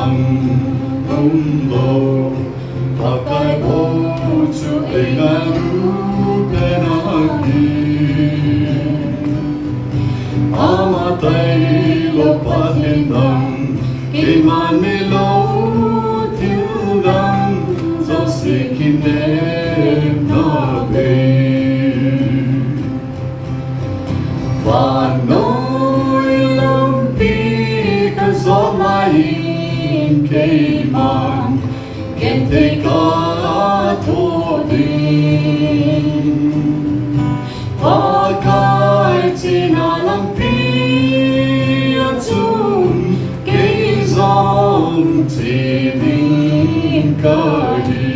nang umbo pakai bocu engaru penagi amatai lo pathen dang kiman melo tiudang so sikine na be Vanoi lampi kazolain keiman gente katodin pakai tina lampi atum keizom tinin kadi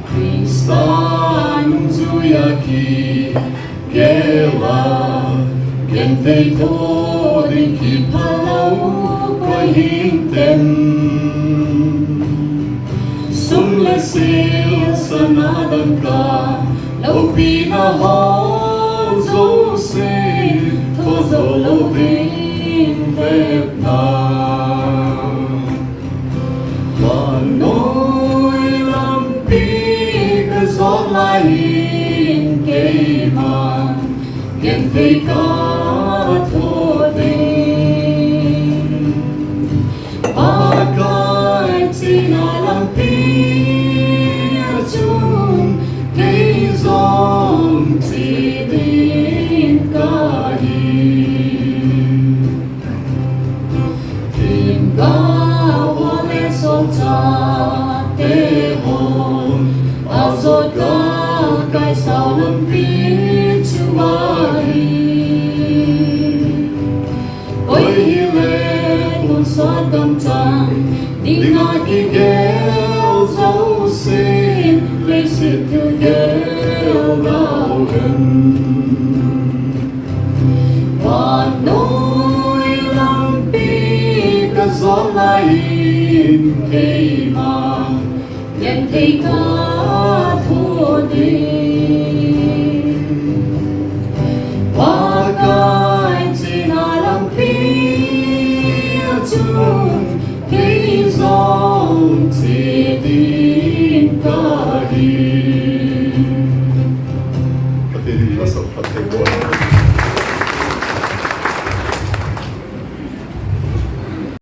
Kristan zuyaki Gela, gente todin ki palau ko hinten Sumle sil sanadan ka Lopina hozo se Tozo lovin vepna Vanoi lampi kazolain keiman gente katodin pakai tina lampi atum keizom tidin kadi tinggal oleh solta lhon azot kai sao lampi Sakhom đi ngồi kia gheo dấu xin lấy xịt thư gheo đau gần và nỗi lampi cả gió lain cây mà nhận thấy cả thua đi